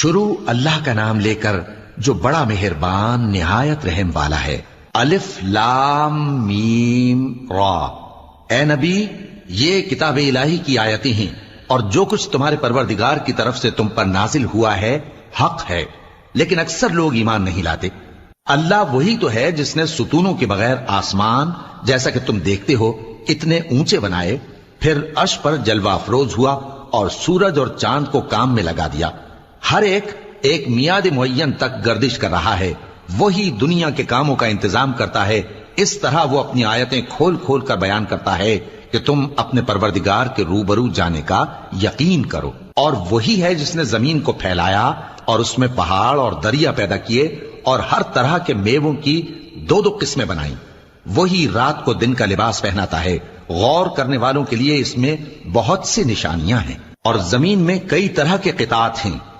شروع اللہ کا نام لے کر جو بڑا مہربان نہایت رحم والا ہے۔ الف لام میم را۔ اے نبی، یہ کتاب الہی کی آیتیں ہیں اور جو کچھ تمہارے پروردگار کی طرف سے تم پر نازل ہوا ہے حق ہے، لیکن اکثر لوگ ایمان نہیں لاتے۔ اللہ وہی تو ہے جس نے ستونوں کے بغیر آسمان جیسا کہ تم دیکھتے ہو اتنے اونچے بنائے، پھر عرش پر جلوہ افروز ہوا اور سورج اور چاند کو کام میں لگا دیا۔ ہر ایک میعاد معین تک گردش کر رہا ہے۔ وہی دنیا کے کاموں کا انتظام کرتا ہے۔ اس طرح وہ اپنی آیتیں کھول کھول کر بیان کرتا ہے کہ تم اپنے پروردگار کے روبرو جانے کا یقین کرو۔ اور وہی ہے جس نے زمین کو پھیلایا اور اس میں پہاڑ اور دریا پیدا کیے اور ہر طرح کے میووں کی دو دو قسمیں بنائیں۔ وہی رات کو دن کا لباس پہناتا ہے۔ غور کرنے والوں کے لیے اس میں بہت سی نشانیاں ہیں۔ اور زمین میں کئی طرح کے قطعات ہیں